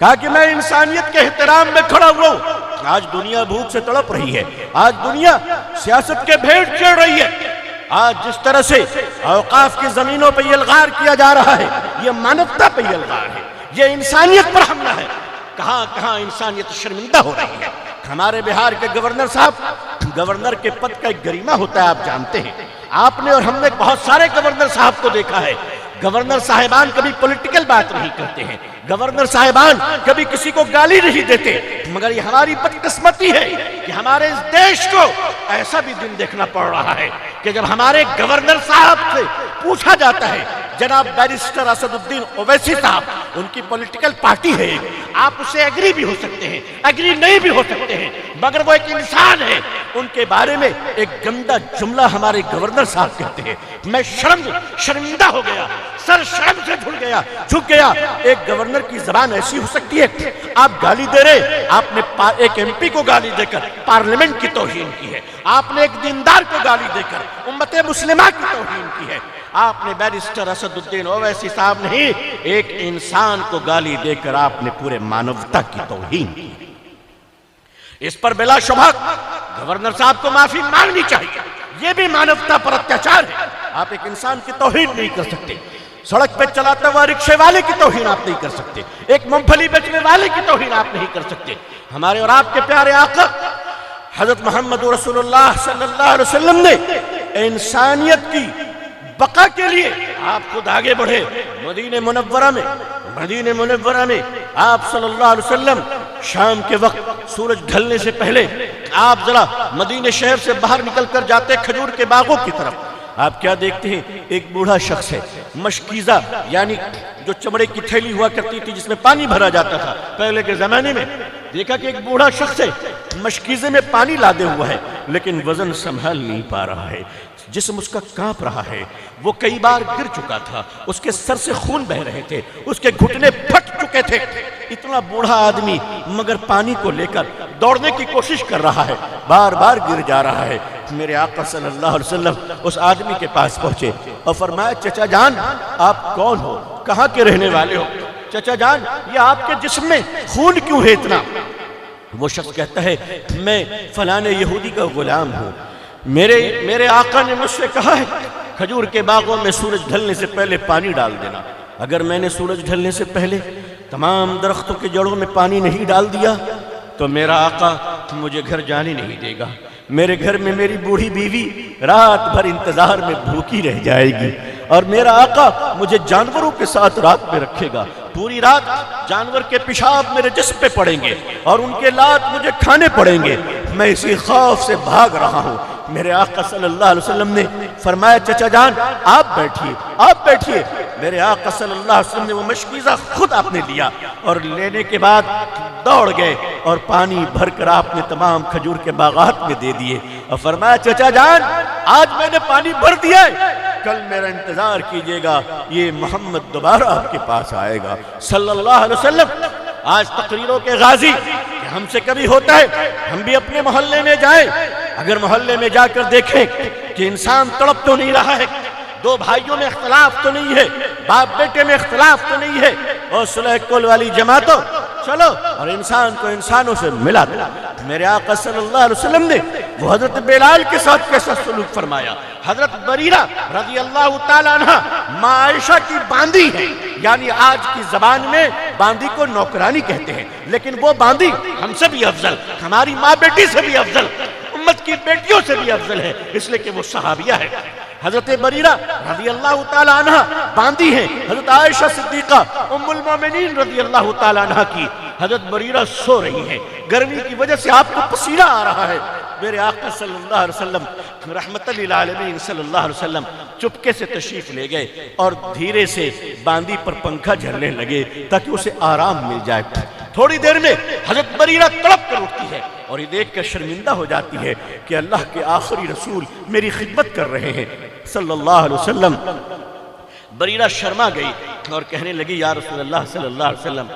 کہا کہ میں انسانیت کے احترام میں کھڑا ہوا ہوں۔ آج دنیا بھوک سے تڑپ رہی ہے، آج دنیا سیاست کے بھیڑ چڑھ رہی ہے، آج جس طرح سے اوقاف کی زمینوں پہ الغار کیا جا رہا ہے، یہ مانوتا پہ الغار ہے، یہ انسانیت پر حملہ ہے۔ کہاں کہاں انسانیت شرمندہ ہو رہی ہے۔ ہمارے بہار کے گورنر صاحب، گورنر کے پد کا ایک گریما ہوتا ہے، آپ جانتے ہیں، آپ نے اور ہم نے بہت سارے گورنر صاحب کو دیکھا ہے، گورنر صاحبان کبھی پولیٹیکل بات نہیں کرتے ہیں، گورنر صاحبان کبھی کسی کو گالی نہیں دیتے، مگر یہ ہماری بدقسمتی ہے کہ ہمارے اس دیش کو ایسا بھی دن دیکھنا پڑ رہا ہے کہ جب ہمارے گورنر صاحب سے پوچھا جاتا ہے جناب بیرسٹر اسد الدین اویسی صاحب، ان کی پولیٹیکل پارٹی ہے، آپ اسے ایگری بھی ہو سکتے ہیں، ایگری نہیں بھی ہو سکتے ہیں، مگر وہ ایک انسان ہے، ان کے بارے میں ایک گندا جملہ ہمارے گورنر صاحب کہتے ہیں، میں شرمندہ ہو گیا، سر شرم سے جھک گیا۔ ایک گورنر کی زبان ایسی ہو سکتی ہے؟ آپ گالی دے رہے، آپ نے ایک ایم پی کو گالی دے کر پارلیمنٹ کی توہین کی ہے، آپ نے ایک دیندار کو گالی دے کر امت مسلمہ کی توہین کی ہے، آپ نے بیرسٹر اسد الدین اویسی صاحب نہیں، ایک انسان کو گالی دے کر آپ نے پورے مانوتا کی توہین کی۔ اس پر بلا شبہ گورنر صاحب کو معافی مانگنی چاہیے، یہ بھی مانوتا پر اتیاچار ہے۔ آپ ایک انسان کی توہین نہیں کر سکتے، سڑک پہ چلاتا ہوا رکشے والے کی توہین آپ نہیں کر سکتے، ایک مونگ پھلی بیچنے والے کی توہین آپ نہیں کر سکتے۔ ہمارے اور آپ کے پیارے آقا حضرت محمد رسول اللہ صلی اللہ علیہ وسلم نے انسانیت کی بقا کے لیے آپ خود آگے بڑھے، مدینہ منورہ میں آپ صلی اللہ علیہ وسلم شام کے وقت سورج ڈھلنے سے پہلے آپ ذرا مدینہ شہر سے باہر نکل کر جاتے کھجور کے باغوں کی طرف، آپ کیا دیکھتے ہیں؟ ایک بوڑھا شخص ہے، مشکیزہ یعنی جو چمڑے کی تھیلی ہوا کرتی تھی جس میں پانی بھرا جاتا تھا پہلے کے زمانے میں، دیکھا کہ ایک بوڑھا شخص ہے، مشکیزے میں پانی لادے ہوا ہے لیکن وزن سنبھال نہیں پا رہا ہے، جسم اس کا کانپ رہا ہے، وہ کئی بار گر چکا تھا، اس کے سر سے خون بہ رہے تھے، اس کے گھٹنے پھٹ چکے تھے، اتنا بوڑھا آدمی مگر پانی کو لے کر دوڑنے کی کوشش کر رہا ہے، بار بار گر جا رہا ہے۔ میرے آقا صلی اللہ علیہ وسلم اس آدمی کے پاس پہنچے اور فرمایا چچا جان آپ کون ہو، کہاں کے رہنے والے ہو؟ چچا جان یہ آپ کے جسم میں خون کیوں ہے اتنا؟ وہ شخص کہتا ہے میں فلاں یہودی کا غلام ہوں، میرے آقا نے مجھ سے کہا ہے کھجور کے باغوں میں سورج ڈھلنے سے پہلے پانی ڈال دینا، اگر میں نے سورج ڈھلنے سے پہلے تمام درختوں کے جڑوں میں پانی نہیں ڈال دیا تو میرا آقا مجھے گھر جانے نہیں دے گا، میرے گھر میں میری بوڑھی بیوی رات بھر انتظار میں بھوکی رہ جائے گی، اور میرا آقا مجھے جانوروں کے ساتھ رات میں رکھے گا، پوری رات جانور کے پیشاب میرے جسم پہ پڑیں گے اور ان کے لات مجھے کھانے پڑیں گے، میں اسی خوف سے بھاگ رہا ہوں۔ میرے آقا صلی اللہ علیہ وسلم نے فرمایا چچا جان آپ بیٹھیے۔ میرے آقا صلی اللہ علیہ وسلم نے وہ مشکیزہ خود آپ نے لیا اور لینے کے بعد دوڑ گئے اور پانی بھر کر آپ نے تمام کھجور کے باغات میں دے دیے اور فرمایا چچا جان آج میں نے پانی بھر دیا ہے، کل میرا انتظار کیجئے گا، یہ محمد دوبارہ آپ کے پاس آئے گا صلی اللہ علیہ وسلم۔ آج تقریروں کے غازی کہ ہم سے کبھی ہوتا ہے ہم بھی اپنے محلے میں جائیں، اگر محلے میں جا کر دیکھیں کہ انسان تڑپ تو نہیں رہا ہے، دو بھائیوں میں اختلاف تو نہیں ہے، باپ بیٹے میں اختلاف تو نہیں ہے، اور صلح کل والی جماعتوں چلو اور انسان کو انسانوں سے ملا دو۔ میرے آقا صلی اللہ علیہ وسلم نے وہ حضرت بلال کے ساتھ کیسا سلوک فرمایا۔ حضرت بریرہ رضی اللہ تعالیٰ عنہ ماں عائشہ کی باندی ہے، یعنی آج کی زبان میں باندی کو نوکرانی کہتے ہیں، لیکن وہ باندی ہم سے بھی افضل، ہماری ماں بیٹی سے بھی افضل، امت کی بیٹیوں سے بھی افضل ہے، اس لیے کہ وہ صحابیہ ہے۔ حضرت بریرہ رضی اللہ تعالیٰ عنہ باندی ہیں، حضرت عائشہ صدیقہ ام المومنین رضی اللہ تعالیٰ عنہ کی، حضرت بریرہ سو رہی ہیں، گرمی کی وجہ سے آپ کو پسینہ آ رہا ہے۔ میرے آقا صلی اللہ علیہ وسلم رحمت للعالمین صلی اللہ علیہ وسلم چپکے سے تشریف لے گئے اور دھیرے سے باندی پر پنکھا جھلنے لگے تاکہ اسے آرام مل جائے۔ تھوڑی دیر میں حضرت بریرہ تڑپ کر اٹھتی ہے اور یہ دیکھ کر شرمندہ ہو جاتی ہے کہ اللہ کے آخری رسول میری خدمت کر رہے ہیں صلی اللہ علیہ وسلم۔ بریرہ شرما گئی اور کہنے لگی یا رسول اللہ صلی اللہ علیہ وسلم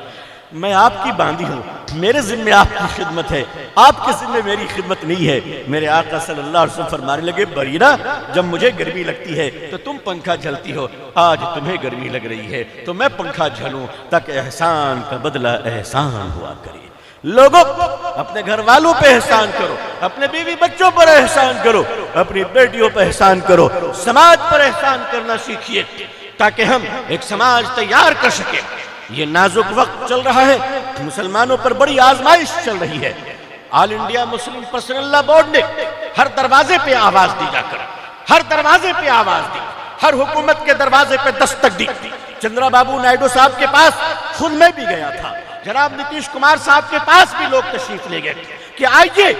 میں آپ کی باندی ہوں، میرے ذمہ آپ کی خدمت ہے، آپ کے ذمہ میری خدمت نہیں ہے۔ میرے آقا صلی اللہ علیہ وسلم فرمانے لگے بریرہ جب مجھے گرمی لگتی ہے تو تم پنکھا جھلتی ہو، آج تمہیں گرمی لگ رہی ہے تو میں پنکھا جھلوں تاکہ احسان کا بدلہ احسان ہوا کرے۔ لوگوں اپنے گھر والوں پہ احسان کرو، اپنے بیوی بچوں پر احسان کرو، اپنی بیٹیوں پر احسان کرو، سماج پر احسان کرنا سیکھیے تاکہ ہم ایک سماج تیار کر سکیں۔ یہ نازک وقت چل رہا ہے، مسلمانوں پر بڑی آزمائش چل رہی ہے۔ آل انڈیا مسلم پرسنل لا بورڈ نے ہر دروازے پہ آواز دی جا کر، ہر دروازے پہ آواز دی، ہر حکومت کے دروازے پہ دستک دی۔ چندرا بابو نائیڈو صاحب کے پاس خود میں بھی گیا تھا، جناب نتیش کمار صاحب کے پاس بھی لوگ تشریف لے گئے کہ آئیے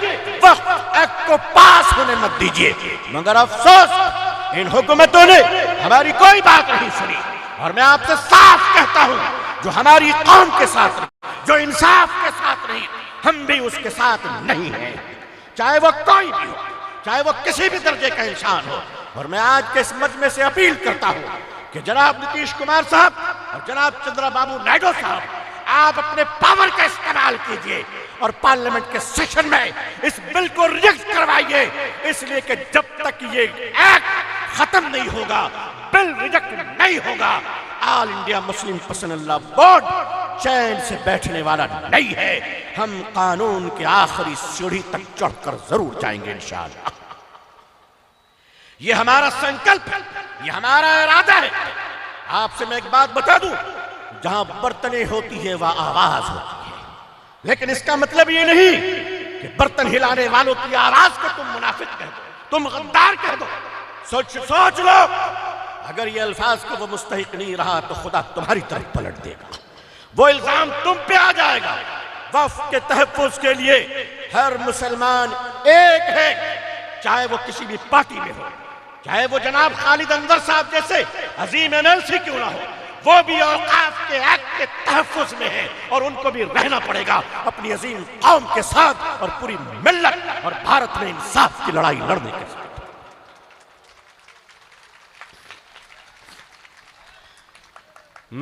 وقت ایکٹ کو پاس ہونے مت دیجیے، مگر افسوس ان حکومتوں نے ہماری کوئی بات نہیں سنی۔ اور میں آپ سے صاف کہتا ہوں جو ہماری قوم کے ساتھ رہی، جو انصاف کے ساتھ رہی، ہم بھی اس کے ساتھ نہیں ہیں، چاہے وہ کوئی بھی ہو، چاہے وہ کسی بھی درجے کا انسان ہو۔ اور میں آج کے اس مجمع سے اپیل کرتا ہوں کہ جناب نتیش کمار صاحب اور جناب چندرا بابو نائیڈو صاحب آپ اپنے پاور کا استعمال کیجئے اور پارلیمنٹ کے سیشن میں اس بل کو ریجیکٹ کروائیے، اس لیے کہ جب تک یہ ایکٹ ختم نہیں ہوگا، بل ریجیکٹ نہیں ہوگا، آل انڈیا مسلم پرسنل لا بورڈ چین سے بیٹھنے والا نہیں ہے۔ ہم قانون کے آخری سیڑھی تک چڑھ کر ضرور جائیں گے انشاءاللہ۔ یہ ہمارا سنکلپ ہے، یہ ہمارا ارادہ ہے۔ آپ سے میں ایک بات بتا دوں، جہاں برتنیں ہوتی ہیں وہاں آواز ہوتی ہے، لیکن اس کا مطلب یہ نہیں کہ برتن ہلانے والوں کی آواز کو تم منافق کہہ دو، تم غدار کہہ دو۔ سوچ لو، اگر یہ الفاظ کو وہ مستحق نہیں رہا تو خدا تمہاری طرف پلٹ دے گا، وہ الزام تم پہ آ جائے گا۔ وقف کے تحفظ کے لیے ہر مسلمان ایک ہے، چاہے وہ کسی بھی پارٹی میں ہو، چاہے وہ جناب خالد انور صاحب جیسے عظیم MLC کیوں نہ ہو، وہ بھی اوقاف کے ایکٹ کے تحفظ میں ہے اور ان کو بھی رہنا پڑے گا اپنی عظیم قوم کے ساتھ اور پوری ملت اور بھارت میں انصاف کی لڑائی لڑنے کے ساتھ۔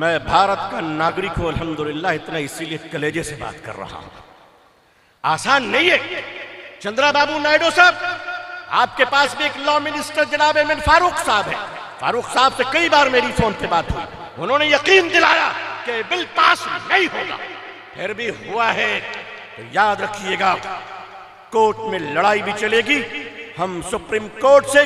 میں بھارت کا ناگرک ہوں الحمدللہ، اتنا اسی لیے کلیجے سے بات کر رہا ہوں۔ آسان نہیں ہے۔ چندرا بابو نائیڈو صاحب، آپ کے پاس بھی ایک لا منسٹر جناب ایمن فاروق صاحب ہے۔ فاروق صاحب سے کئی بار میری فون پہ بات ہوئی، انہوں نے یقین دلایا کہ بل پاس نہیں ہوگا، پھر بھی ہوا ہے۔ تو یاد رکھیے گا، کورٹ میں لڑائی بھی چلے گی، ہم سپریم کورٹ سے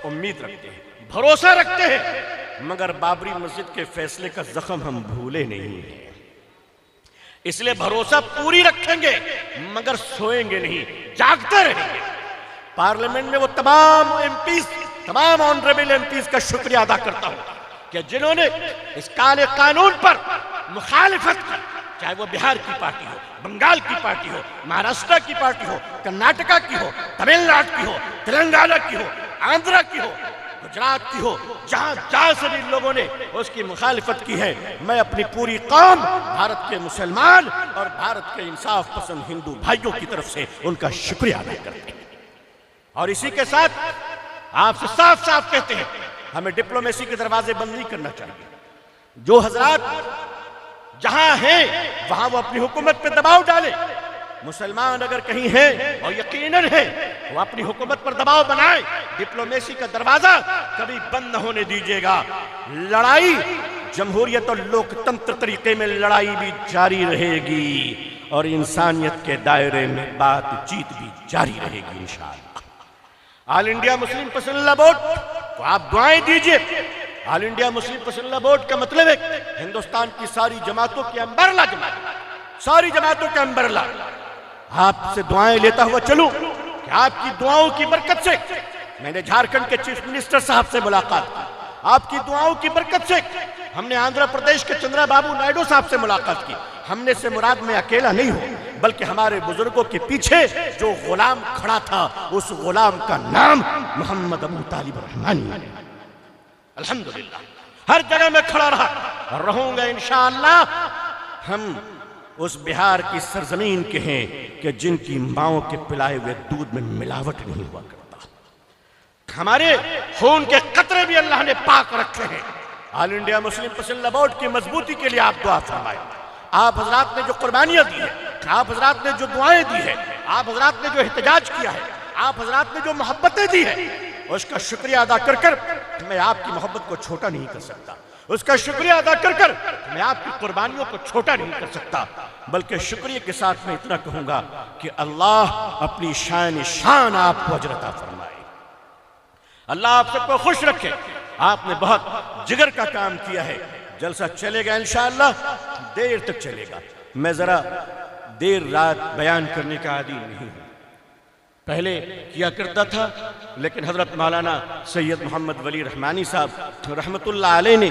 امید رکھتے ہیں، بھروسہ رکھتے ہیں، مگر بابری مسجد کے فیصلے کا زخم ہم بھولے نہیں ہیں۔ اس لیے بھروسہ پوری رکھیں گے مگر سوئیں گے نہیں، جاگتے رہیں گے۔ پارلیمنٹ میں وہ تمام MPs، تمام آنریبل MPs کا شکریہ ادا کرتا ہوں کہ جنہوں نے اس کالے قانون پر مخالفت کی، چاہے وہ بہار کی پارٹی ہو، بنگال کی پارٹی ہو، مہاراشٹر کی پارٹی ہو، کرناٹکا کی ہو، تمل ناڈو کی ہو، تلنگانہ کی ہو، آندھرا کی ہو، گجرات کی ہو، جہاں سے بھی لوگوں نے اس کی مخالفت کی ہے، میں اپنی پوری قوم، بھارت کے مسلمان اور بھارت کے انصاف پسند ہندو بھائیوں کی طرف سے ان کا شکریہ ادا کرتے ہیں۔ اور اسی کے ساتھ آپ سے صاف صاف کہتے ہیں، ہمیں ڈپلومیسی کے دروازے بند نہیں کرنا چاہیے۔ جو حضرات جہاں ہیں وہاں وہ اپنی حکومت پہ دباؤ ڈالیں۔ مسلمان اگر کہیں ہیں اور یقیناً ہیں، وہ اپنی حکومت پر دباؤ بنائیں۔ ڈپلومیسی کا دروازہ کبھی بند نہ ہونے دیجیے گا۔ لڑائی جمہوریت اور لوکتنتر طریقے میں لڑائی بھی جاری رہے گی اور انسانیت کے دائرے میں بات چیت بھی جاری رہے گی انشاءاللہ۔ آل انڈیا مسلم پسند لا بورڈ کو آپ دعائیں دیجئے۔ آل انڈیا مسلم پسند لا بورڈ کا مطلب ہے ہندوستان کی ساری جماعتوں کی امبرلا جماعت، ساری جماعتوں کے امبرلا۔ آپ سے دعائیں لیتا ہوا چلوں کہ آپ کی دعاؤں کی برکت سے، میں نے جھارکھنڈ کے چیف منسٹر صاحب سے ملاقات کی، آپ کی دعاؤں کی برکت سے ہم نے آندھرا پردیش کے چندرا بابو نائیڈو صاحب سے ملاقات کی۔ ہم نے سے مراد میں اکیلا نہیں ہوں بلکہ ہمارے بزرگوں کے پیچھے جو غلام کھڑا تھا اس غلام کا نام محمد ابو طالب رحمانی ہے۔ الحمدللہ ہر جگہ میں کھڑا رہا اور رہوں گا انشاءاللہ۔ ہم اس بہار کی سرزمین کے ہیں کہ جن کی ماؤں کے پلائے ہوئے دودھ میں ملاوٹ نہیں ہوا کرتا۔ ہمارے خون کے قطرے بھی اللہ نے پاک رکھے ہیں۔ آل انڈیا مسلم پسند لا بورڈ کی مضبوطی کے لیے آپ دعا فرمائیں۔ آپ حضرات نے جو قربانیاں دی ہیں، آپ حضرات نے جو دعائیں دی ہیں، آپ حضرات نے جو احتجاج کیا ہے، آپ حضرات نے جو محبتیں دی ہیں، اس کا شکریہ ادا کر کر میں آپ کی محبت کو چھوٹا نہیں کر سکتا، اس کا شکریہ ادا کر کر میں آپ کی قربانیوں کو چھوٹا نہیں کر سکتا، بلکہ شکریہ کے ساتھ میں اتنا کہوں گا کہ اللہ اپنی شان آپ کو اجر عطا فرمائے، اللہ آپ سب کو خوش رکھے۔ آپ نے بہت جگر کا کام کیا ہے۔ جلسہ چلے گا انشاءاللہ، دیر تک چلے گا۔ میں ذرا دیر رات بیان کرنے کا عادی نہیں ہوں، پہلے کیا کرتا تھا، لیکن حضرت مولانا سید محمد ولی رحمانی صاحب رحمت اللہ علیہ نے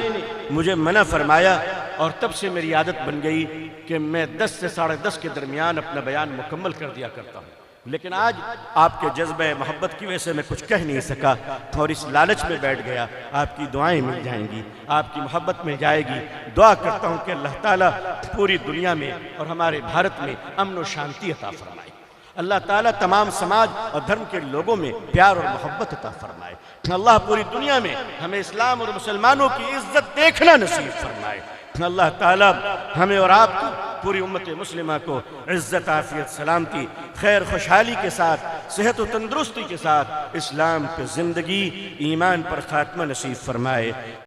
مجھے منع فرمایا اور تب سے میری عادت بن گئی کہ میں 10 سے 10:30 کے درمیان اپنا بیان مکمل کر دیا کرتا ہوں، لیکن آج آپ کے جذبہ محبت کی وجہ سے میں کچھ کہہ نہیں سکا اور اس لالچ میں بیٹھ گیا۔ آپ کی دعائیں مل جائیں گی، آپ کی محبت مل جائے گی۔ دعا کرتا ہوں کہ اللہ تعالیٰ پوری دنیا میں اور ہمارے بھارت میں امن و شانتی عطا فرمائے، اللہ تعالیٰ تمام سماج اور دھرم کے لوگوں میں پیار اور محبت عطا فرمائے، اللہ پوری دنیا میں ہمیں اسلام اور مسلمانوں کی عزت دیکھنا نصیب فرمائے، اللہ تعالیٰ ہمیں اور آپ کو پوری امت مسلمہ کو عزت، عافیت، سلامتی، خیر، خوشحالی کے ساتھ، صحت و تندرستی کے ساتھ اسلام پہ زندگی، ایمان پر خاتمہ نصیب فرمائے۔